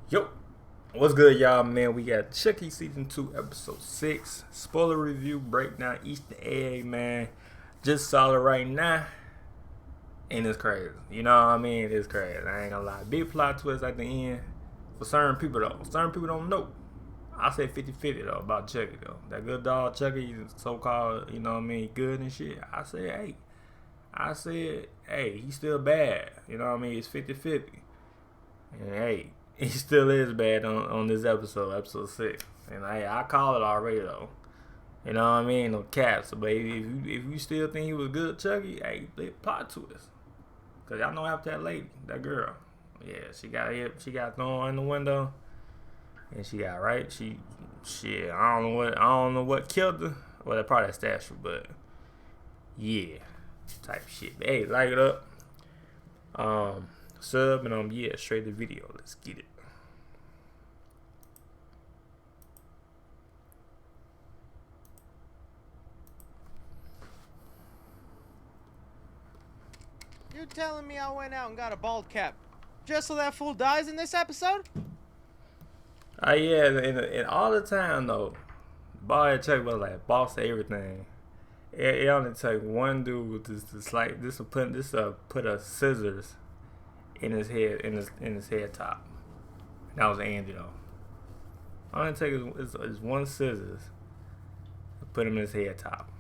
Yo, what's good, y'all, man? We got Chucky Season 2, Episode 6. Spoiler review, breakdown, Easter egg, man. Just saw it right now. And it's crazy. You know what I mean? It's crazy. I ain't gonna lie. Big plot twist at the end. For certain people, though. Certain people don't know. I say 50-50, though, about Chucky, though. That good dog, Chucky, so-called, you know what I mean, good and shit. I said, hey, he's still bad. You know what I mean? It's 50-50. And, hey, he still is bad on this episode 6. And I call it already, though. You know what I mean? No caps. But if you still think he was good, Chucky, hey, plot twist. Because y'all know after that lady, that girl. Yeah, she got thrown in the window. And she got shit, I don't know what killed her. Well, that probably that statue, but yeah. Type shit. But, hey, like it up. Sub and yeah, straight to video. Let's get it. You're telling me I went out and got a bald cap just so that fool dies in this episode? Yeah, and all the time though, bald Chuck was like boss of everything. It only took one dude with this put a scissors in his head in his head top. That was Andy though. All it take is one scissors to put him in his head top.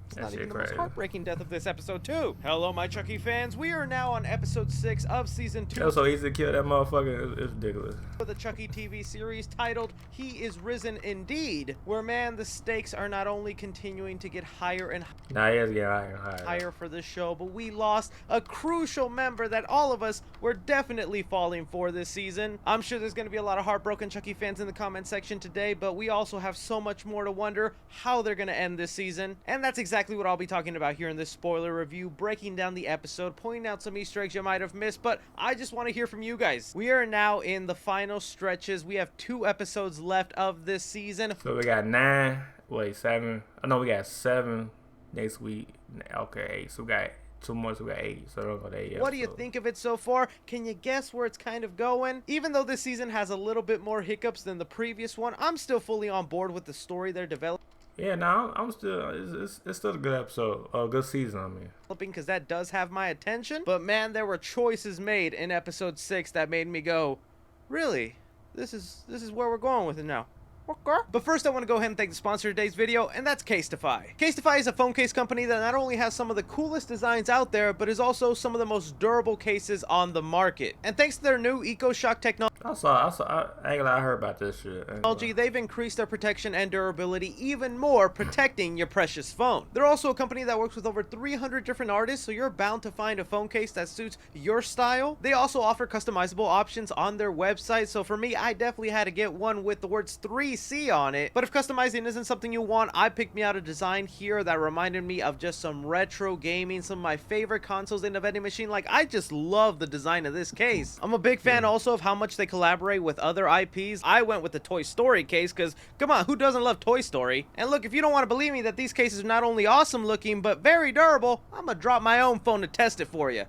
It's not even the most heartbreaking death of this episode, too. Hello, my Chucky fans. We are now on episode 6 of season 2. It was so easy to kill that motherfucker. It's ridiculous. For the Chucky TV series titled "He Is Risen Indeed," where man, the stakes are not only continuing to get higher and higher for this show, but we lost a crucial member that all of us were definitely falling for this season. I'm sure there's going to be a lot of heartbroken Chucky fans in the comment section today, but we also have so much more to wonder how they're going to end this season, and that's exactly what I'll be talking about here in this spoiler review, breaking down the episode, pointing out some Easter eggs you might have missed, but I just want to hear from you guys. We are now in the final stretches. We have 2 episodes left of this season. So we got 7. I know we got 7 next week. Okay, 8. So we got 2 more, so we got 8. So don't go to 8. What do you think of it so far? Can you guess where it's kind of going? Even though this season has a little bit more hiccups than the previous one, I'm still fully on board with the story they're developing. Yeah, no, I'm still. It's still a good episode, a good season. I mean, because that does have my attention. But man, there were choices made in episode 6 that made me go, really? This is where we're going with it now. Okay. But first I want to go ahead and thank the sponsor of today's video, and that's CASETiFY. CASETiFY is a phone case company that not only has some of the coolest designs out there, but is also some of the most durable cases on the market. And thanks to their new EcoShock technology, I heard about this shit. They've increased their protection and durability even more, protecting your precious phone. They're also a company that works with over 300 different artists, so you're bound to find a phone case that suits your style. They also offer customizable options on their website, so for me, I definitely had to get one with the words 3C on it. But if customizing isn't something you want, I picked me out a design here that reminded me of just some retro gaming, some of my favorite consoles in the vending machine. Like, I just love the design of this case. I'm a big fan also of how much they collaborate with other IPs. I went with the Toy Story case because, come on, who doesn't love Toy Story? And look, if you don't want to believe me that these cases are not only awesome looking, but very durable, I'm gonna drop my own phone to test it for you.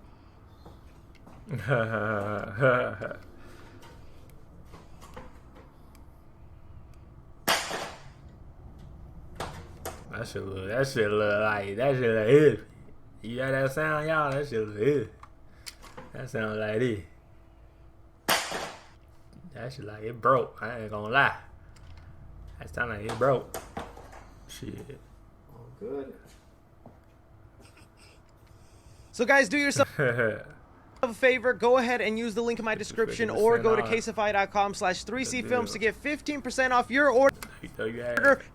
That shit look like it. You hear that sound, y'all? That shit look it. That sound like it. That shit like it broke. I ain't gonna lie. That sound like it broke. Shit. Oh, good. So guys, do yourself a favor, go ahead and use the link in my description or go to CASETiFY.com/3CFilms to get 15% off your order.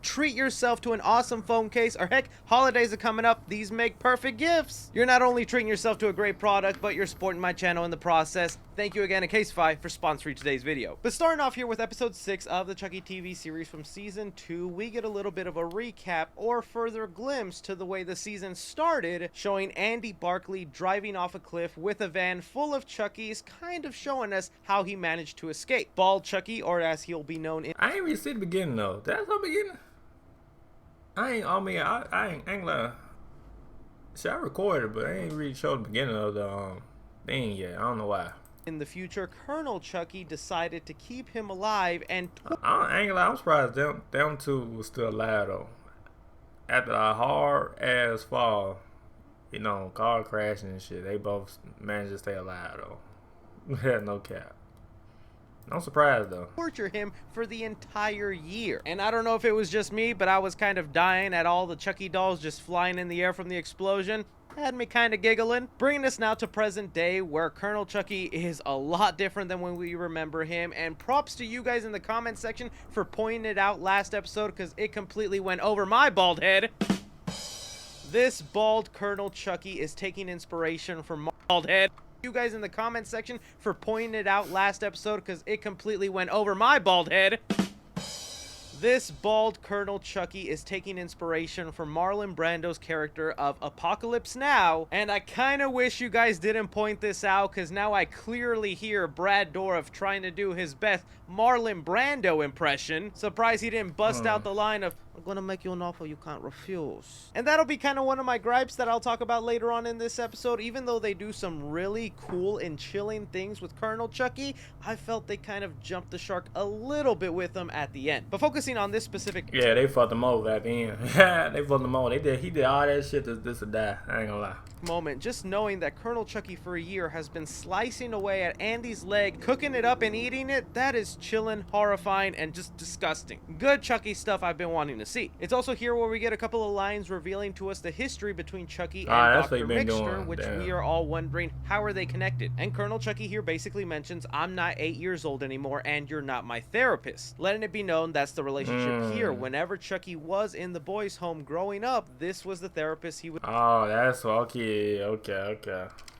Treat yourself to an awesome phone case, or heck, holidays are coming up. These make perfect gifts. You're not only treating yourself to a great product, but you're supporting my channel in the process. Thank you again to CASETiFY for sponsoring today's video. But starting off here with episode 6 of the Chucky TV series from season 2, we get a little bit of a recap or further glimpse to the way the season started, showing Andy Barkley driving off a cliff with a van full of Chuckies, kind of showing us how he managed to escape. Bald Chucky, or as he'll be known in— I ain't really see the beginning though. That's the beginning. I ain't gonna. See, I recorded, but I ain't really showed the beginning of the thing yet. I don't know why. In the future, Colonel Chucky decided to keep him alive and I ain't gonna lie, I'm surprised them two was still alive though. After a hard ass fall, you know, car crashing and shit, they both managed to stay alive though. Had no cap. I'm surprised though. torture him for the entire year. And I don't know if it was just me, but I was kind of dying at all the Chucky dolls just flying in the air from the explosion. Had me kind of giggling. Bringing us now to present day, where Colonel Chucky is a lot different than when we remember him. And props to you guys in the comment section for pointing it out last episode, because it completely went over my bald head. This bald Colonel Chucky is taking inspiration from my bald head. You guys in the comment section for pointing it out last episode, because it completely went over my bald head. This bald Colonel Chucky is taking inspiration from Marlon Brando's character of Apocalypse Now, and I kind of wish you guys didn't point this out, because now I clearly hear Brad Dourif trying to do his best Marlon Brando impression. Surprised he didn't bust out the line of, "I'm gonna make you an offer you can't refuse." And that'll be kind of one of my gripes that I'll talk about later on in this episode. Even though they do some really cool and chilling things with Colonel Chucky, I felt they kind of jumped the shark a little bit with him at the end. But focusing on this specific... Yeah, they fucked him over at the end. They fucked him over. He did all that shit to die. I ain't gonna lie. moment, just knowing that Colonel Chucky for a year has been slicing away at Andy's leg, cooking it up and eating it, that is chillin', horrifying, and just disgusting. Good Chucky stuff I've been wanting to see. It's also here where we get a couple of lines revealing to us the history between Chucky and Dr. Mixture, which we are all wondering, how are they connected? And Colonel Chucky here basically mentions, I'm not 8 years old anymore and you're not my therapist. Letting it be known that's the relationship here. Whenever Chucky was in the boys' home growing up, this was the therapist he was... Oh, that's okay.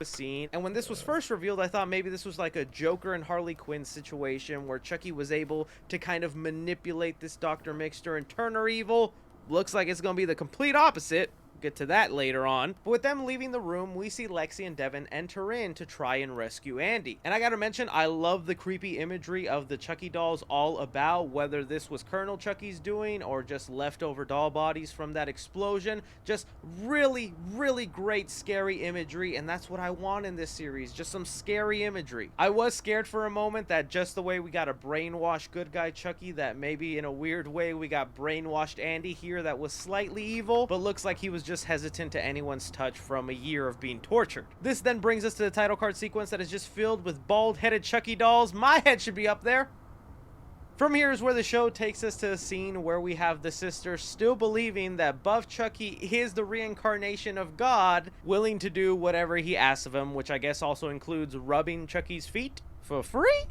Scene. And when this was first revealed, I thought maybe this was like a Joker and Harley Quinn situation where Chucky was able to kind of manipulate this Dr. Mixter and turn her evil. Looks like it's gonna be the complete opposite. Get to that later on. But with them leaving the room, we see Lexi and Devin enter in to try and rescue Andy. And I gotta mention, I love the creepy imagery of the Chucky dolls all about, whether this was Colonel Chucky's doing or just leftover doll bodies from that explosion. Just really, really great scary imagery, and that's what I want in this series, just some scary imagery. I was scared for a moment that just the way we got a brainwashed good guy Chucky, that maybe in a weird way we got brainwashed Andy here that was slightly evil, but looks like he was just hesitant to anyone's touch from a year of being tortured. This then brings us to the title card sequence that is just filled with bald-headed Chucky dolls. My head should be up there. From here is where the show takes us to a scene where we have the sister still believing that Buff Chucky is the reincarnation of God, willing to do whatever he asks of him, which I guess also includes rubbing Chucky's feet for free?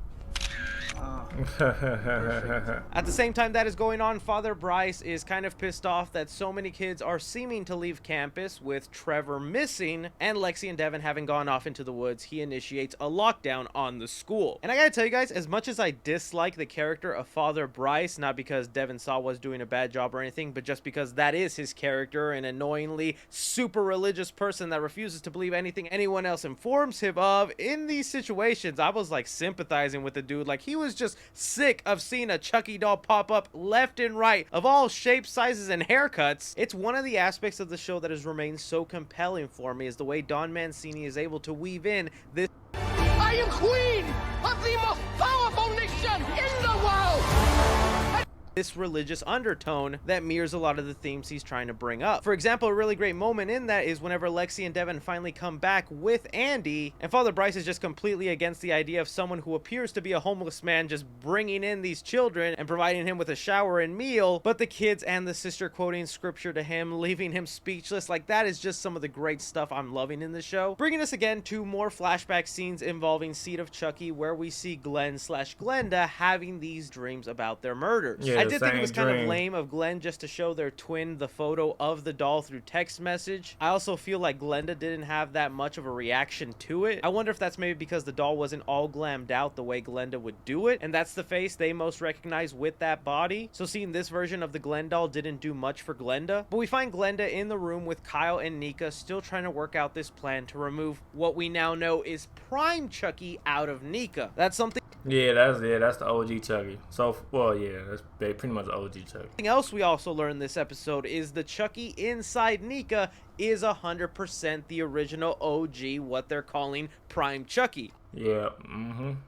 At the same time that is going on, Father Bryce is kind of pissed off that so many kids are seeming to leave campus, with Trevor missing and Lexi and Devin having gone off into the woods. He initiates a lockdown on the school. And I gotta tell you guys, as much as I dislike the character of Father Bryce, not because Devin Saw was doing a bad job or anything, but just because that is his character, an annoyingly super religious person that refuses to believe anything anyone else informs him of, in these situations I was like sympathizing with the dude. Like, he was just sick of seeing a Chucky doll pop up left and right of all shapes, sizes, and haircuts. It's one of the aspects of the show that has remained so compelling for me, is the way Don Mancini is able to weave in this I am queen of the most powerful nation in the world! This religious undertone that mirrors a lot of the themes he's trying to bring up. For example, a really great moment in that is whenever Lexi and Devin finally come back with Andy, and Father Bryce is just completely against the idea of someone who appears to be a homeless man just bringing in these children and providing him with a shower and meal, but the kids and the sister quoting scripture to him, leaving him speechless. Like, that is just some of the great stuff I'm loving in the show. Bringing us again to more flashback scenes involving Seed of Chucky, where we see Glenn / Glenda having these dreams about their murders. Yeah, I did think it was kind of lame of Glenn just to show their twin the photo of the doll through text message. I also feel like Glenda didn't have that much of a reaction to it. I wonder if that's maybe because the doll wasn't all glammed out the way Glenda would do it, and that's the face they most recognize with that body. So seeing this version of the Glenn doll didn't do much for Glenda. But we find Glenda in the room with Kyle and Nika, still trying to work out this plan to remove what we now know is Prime Chucky out of Nika. That's something... Yeah, that's the OG Chucky. So, well, yeah, that's pretty much the OG Chucky. Something else we also learned this episode is the Chucky inside Nika is 100% the original OG, what they're calling Prime Chucky. Yeah.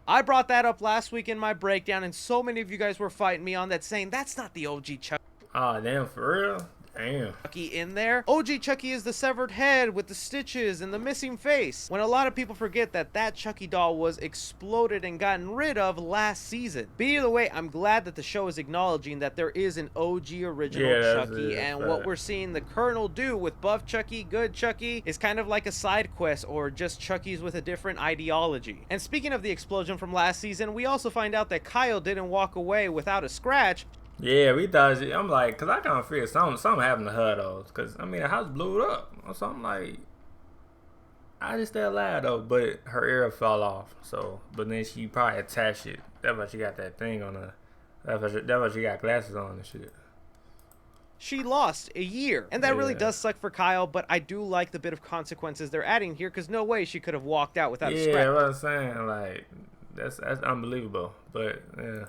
I brought that up last week in my breakdown, and so many of you guys were fighting me on that, saying that's not the OG Chucky. Oh, damn, for real? Damn. Chucky in there. OG Chucky is the severed head with the stitches and the missing face. When a lot of people forget that that Chucky doll was exploded and gotten rid of last season. But either way, I'm glad that the show is acknowledging that there is an OG original Chucky, and what we're seeing the Colonel do with Buff Chucky, Good Chucky, is kind of like a side quest or just Chucky's with a different ideology. And speaking of the explosion from last season, we also find out that Kyle didn't walk away without a scratch. Yeah, we thought, I'm like, because I kind of figured something happened to her, though. Because, I mean, the house blew up or something like, I just stayed alive, though. But her ear fell off. So, but then she probably attached it. That's why she got that thing on her. That's why she got glasses on and shit. She lost a year. And that really does suck for Kyle, but I do like the bit of consequences they're adding here, because no way she could have walked out without a scratch. Yeah, what I'm saying, like, that's unbelievable. But, yeah.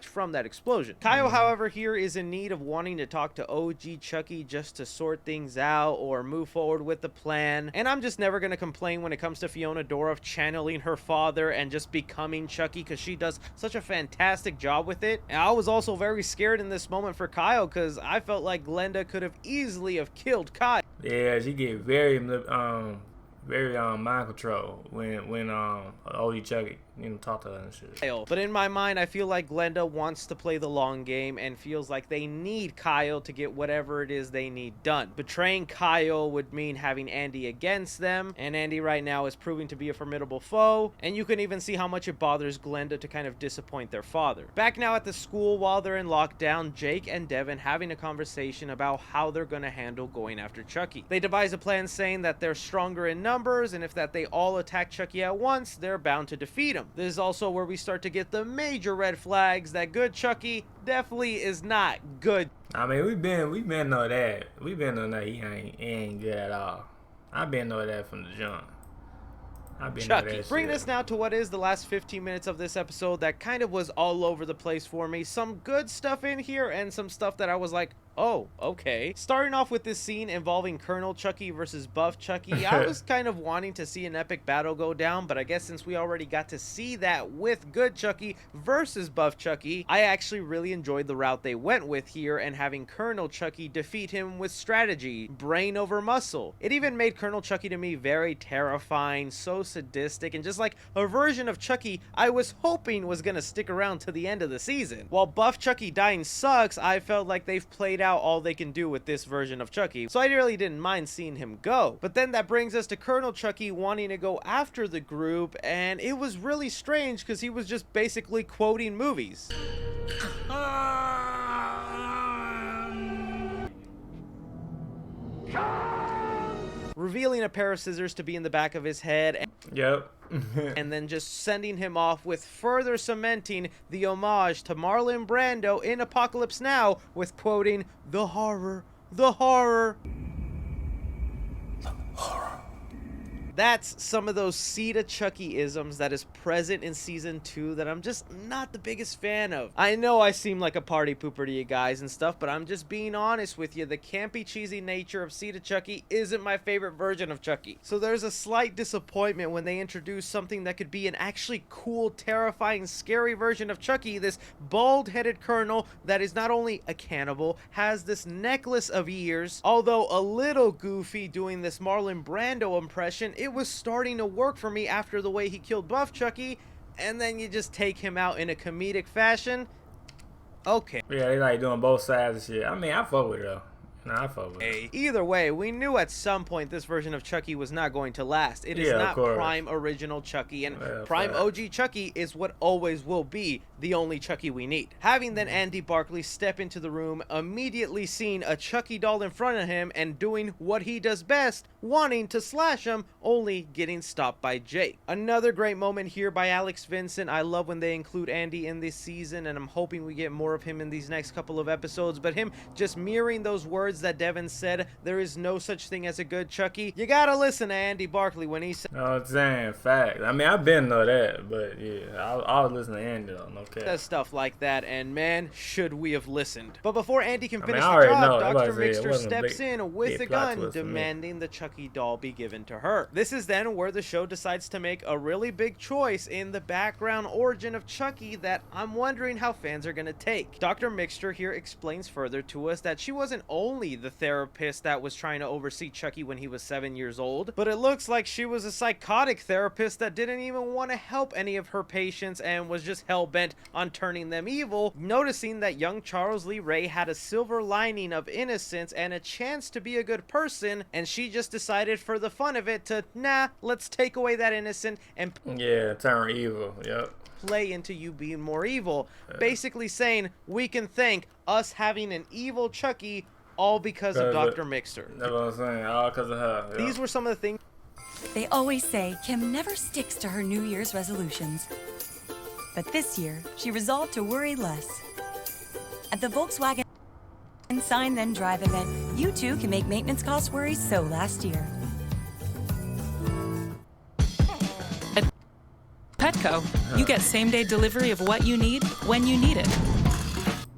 From that explosion. Kyle, however, here is in need of wanting to talk to OG Chucky just to sort things out or move forward with the plan. And I'm just never going to complain when it comes to Fiona Dorff channeling her father and just becoming Chucky, because she does such a fantastic job with it. And I was also very scared in this moment for Kyle, because I felt like Glenda could have easily have killed Kyle. Yeah, she get very mind control when OG Chucky, you know, talk to her and shit. But in my mind, I feel like Glenda wants to play the long game and feels like they need Kyle to get whatever it is they need done. Betraying Kyle would mean having Andy against them, and Andy right now is proving to be a formidable foe, and you can even see how much it bothers Glenda to kind of disappoint their father. Back now at the school, while they're in lockdown, Jake and Devin having a conversation about how they're going to handle going after Chucky. They devise a plan saying that they're stronger in numbers, and if that they all attack Chucky at once, they're bound to defeat him. This is also where we start to get the major red flags that Good Chucky definitely is not good. I mean, we've been know that. We've been know that he ain't good at all. I've been know that from the jump. Chucky. Bringing us now to what is the last 15 minutes of this episode that kind of was all over the place for me. Some good stuff in here and some stuff that I was like, oh, okay. Starting off with this scene involving Colonel Chucky versus Buff Chucky, I was kind of wanting to see an epic battle go down, but I guess since we already got to see that with Good Chucky versus Buff Chucky, I actually really enjoyed the route they went with here and having Colonel Chucky defeat him with strategy, brain over muscle. It even made Colonel Chucky to me very terrifying, so sadistic, and just like a version of Chucky I was hoping was gonna stick around to the end of the season. While Buff Chucky dying sucks, I felt like they've played out all they can do with this version of Chucky, so I really didn't mind seeing him go. But then that brings us to Colonel Chucky wanting to go after the group, and it was really strange because he was just basically quoting movies. Revealing a pair of scissors to be in the back of his head. Yep. And then just sending him off with further cementing the homage to Marlon Brando in Apocalypse Now with quoting, "The horror, the horror." That's some of those Sida Chucky-isms that is present in Season 2 that I'm just not the biggest fan of. I know I seem like a party pooper to you guys and stuff, but I'm just being honest with you. The campy, cheesy nature of Sida Chucky isn't my favorite version of Chucky. So there's a slight disappointment when they introduce something that could be an actually cool, terrifying, scary version of Chucky, this bald-headed colonel that is not only a cannibal, has this necklace of ears, although a little goofy doing this Marlon Brando impression. It was starting to work for me after the way he killed Buff Chucky, and then you just take him out in a comedic fashion. Okay. Yeah, they like doing both sides of shit. I mean, I fuck with it though. Nah, I fuck with it. Either way, we knew at some point this version of Chucky was not going to last. It is not prime original Chucky, and prime OG Chucky is what always will be the only Chucky we need. Having then Andy Barkley step into the room, immediately seeing a Chucky doll in front of him and doing what he does best, wanting to slash him, only getting stopped by Jake. Another great moment here by Alex Vincent. I love when they include Andy in this season, and I'm hoping we get more of him in these next couple of episodes, but him just mirroring those words words that Devin said, there is no such thing as a good Chucky, you gotta listen to Andy Barkley when he said, You know what I'm saying? Fact. I mean, I've been know that, but yeah, I was listening to Andy though, no cap. says stuff like that, and man, should we have listened. But before Andy can finish I already the know. job, That's Dr. why I said it Mixter wasn't a steps in with a big plot gun, twist for me. demanding the Chucky doll be given to her. This is then where the show decides to make a really big choice in the background origin of Chucky that I'm wondering how fans are gonna take. Dr. Mixter here explains further to us that she wasn't only the therapist that was trying to oversee Chucky when he was 7 years old, but it looks like she was a psychotic therapist that didn't even want to help any of her patients and was just hell-bent on turning them evil, noticing that young Charles Lee Ray had a silver lining of innocence and a chance to be a good person, and she just decided for the fun of it to, nah, let's take away that innocent and Yeah, turn evil. Yep. play into you being more evil. Basically saying we can thank us having an evil Chucky all because of Dr. Mixter. That's what I'm saying. All because of her. Yep. These were some of the things. They always say Kim never sticks to her New Year's resolutions. But this year, she resolved to worry less. At the Volkswagen Sign Then Drive event, you too can make maintenance cost worries so last year. At Petco, you get same-day delivery of what you need when you need it.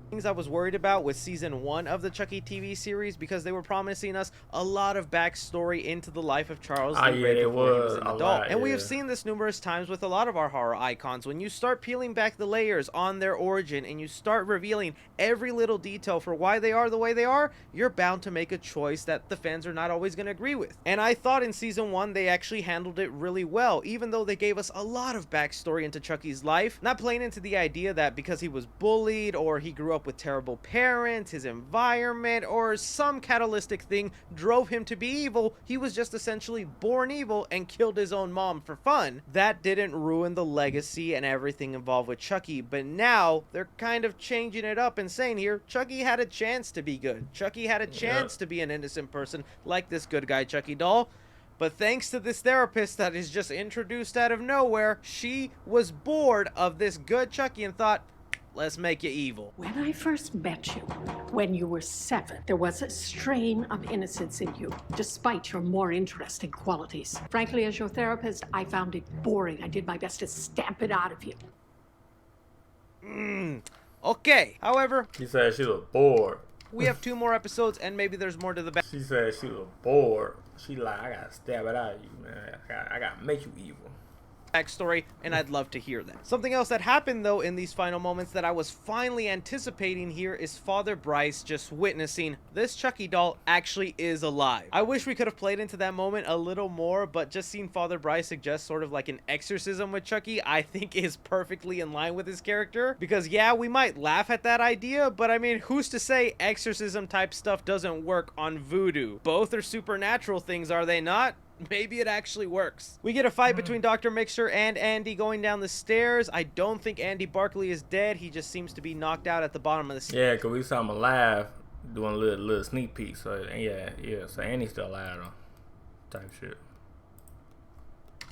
Things I was worried about with season 1 of the Chucky TV series because they were promising us a lot of backstory into the life of Charles Lee Ray before he was an adult. And we have seen this numerous times with a lot of our horror icons. When you start peeling back the layers on their origin and you start revealing every little detail for why they are the way they are, you're bound to make a choice that the fans are not always going to agree with. And I thought in season 1 they actually handled it really well, even though they gave us a lot of backstory into Chucky's life, not playing into the idea that because he was bullied or he grew up with terrible parents, his environment, or some catalytic thing drove him to be evil. He was just essentially born evil and killed his own mom for fun. That didn't ruin the legacy and everything involved with Chucky, but now they're kind of changing it up and saying here, Chucky had a chance to be good. Chucky had a chance to be an innocent person like this good guy Chucky doll. But thanks to this therapist that is just introduced out of nowhere, she was bored of this good Chucky and thought, let's make you evil. When I first met you, when you were 7, there was a strain of innocence in you, despite your more interesting qualities. Frankly, as your therapist, I found it boring. I did my best to stamp it out of you. Okay, however, She said she was bored. we have 2 more episodes and maybe there's more to the back. She said she was bored. She like, I gotta stab it out of you, man. I gotta make you evil. Backstory, and I'd love to hear that. Something else that happened though in these final moments that I was finally anticipating here is Father Bryce just witnessing this Chucky doll actually is alive. I wish we could have played into that moment a little more, but just seeing Father Bryce suggest sort of like an exorcism with Chucky, I think is perfectly in line with his character. Because yeah, we might laugh at that idea, but I mean, who's to say exorcism type stuff doesn't work on voodoo? Both are supernatural things, are they not? Maybe it actually works. We get a fight between Dr. Mixer and Andy going down the stairs. I don't think Andy Barkley is dead. He just seems to be knocked out at the bottom of the stairs. Yeah, because we saw him alive doing a little sneak peek. So, yeah. So, Andy's still alive, though. Type shit.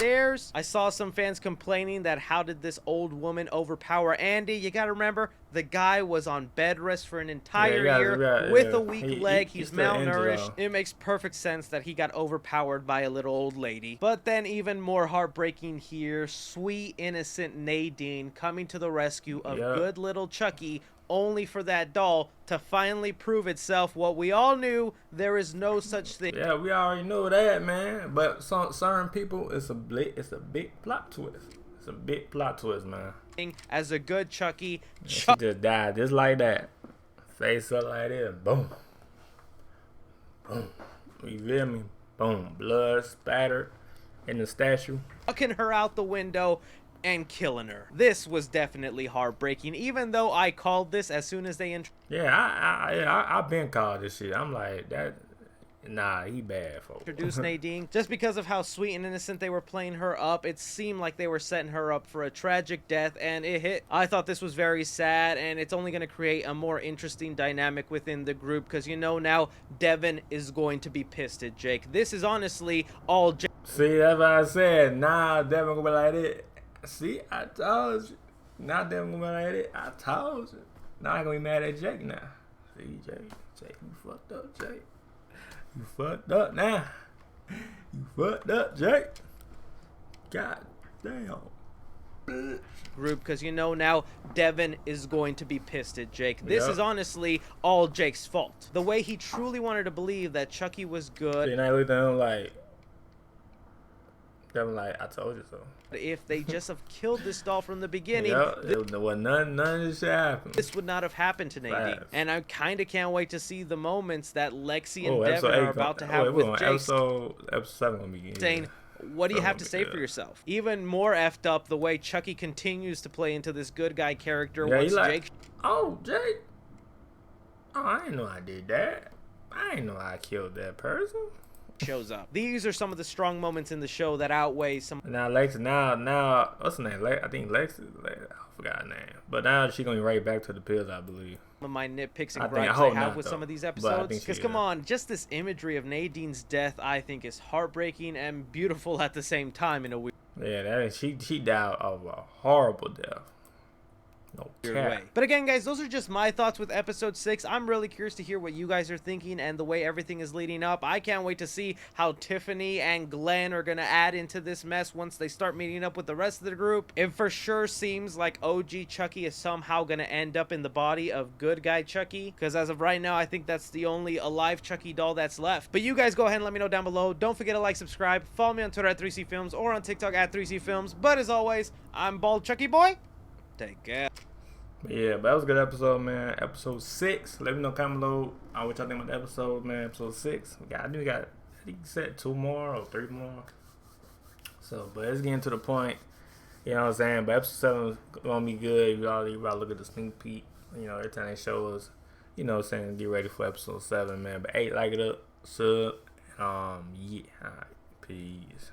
I saw some fans complaining that how did this old woman overpower Andy? You gotta remember, the guy was on bed rest for an entire year with a weak leg. He's malnourished. It makes perfect sense that he got overpowered by a little old lady. But then even more heartbreaking here, sweet innocent Nadine coming to the rescue of good little Chucky, only for that doll to finally prove itself what we all knew, there is no such thing. Yeah, we already know that, man. But certain people, it's a big plot twist. It's a big plot twist, man. As a good Chucky, She just died just like that. Face up like this, boom. Boom. You feel me? Boom. Blood spattered in the statue. chucking her out the window and killing her. This was definitely heartbreaking, even though I called this as soon as they I've been called this shit. I'm like, that, nah, he bad, folks. introduced Nadine. Just because of how sweet and innocent they were playing her up, it seemed like they were setting her up for a tragic death, and it hit. I thought this was very sad, and it's only going to create a more interesting dynamic within the group, because you know now Devin is going to be pissed at Jake. This is honestly all Jake. See, that's what I said. Nah, Devin gonna be like that. See, I told you. Now Devin gonna be like that. I told you. Now I'm gonna be mad at Jake now. See, Jake, you fucked up, Jake. You fucked up now. You fucked up, Jake. God damn. Group, because you know now Devin is going to be pissed at Jake. This is honestly all Jake's fault. The way he truly wanted to believe that Chucky was good. And I looked at him like, Devin like, I told you so. If they just have killed this doll from the beginning, there was none of this shit happened. This would not have happened to Nadine. And I kind of can't wait to see the moments that Lexi and Devin episode are about to have with Jake. Episode 7 gonna begin. Saying, what do you have to say for yourself? Even more effed up the way Chucky continues to play into this good guy character. Yeah, once like, Jake, oh, Jake. Oh, I didn't know I did that. I didn't know I killed that person. Shows up. These are some of the strong moments in the show that outweigh some. Now Lexi, now what's her name? I think Lexi. I forgot her name. But now she's gonna be right back to the pills, I believe. Some of my nitpicks and gripes I have with some of these episodes. Because come on, just this imagery of Nadine's death, I think, is heartbreaking and beautiful at the same time in a weird. Yeah, she died of a horrible death. No way. But again, guys, those are just my thoughts with episode 6. I'm really curious to hear what you guys are thinking and the way everything is leading up. I can't wait to see how Tiffany and Glenn are going to add into this mess once they start meeting up with the rest of the group. It for sure seems like OG Chucky is somehow going to end up in the body of good guy Chucky, because as of right now, I think that's the only alive Chucky doll that's left. But you guys go ahead and let me know down below. Don't forget to like, subscribe, follow me on Twitter at 3C Films or on TikTok at 3C Films. But as always, I'm Bald Chucky Boy. Take care. Yeah, but that was a good episode, man. Episode 6. Let me know comment below what y'all think about the episode, man. Episode 6. I think we said 2 more or 3 more. So, but let's get into the point. You know what I'm saying? But episode 7 is gonna be good. You already about to look at the sneak peek. You know, every time they show us, you know what I'm saying, get ready for episode 7, man. But hey, like it up, sub. Yeah. Alright, peace.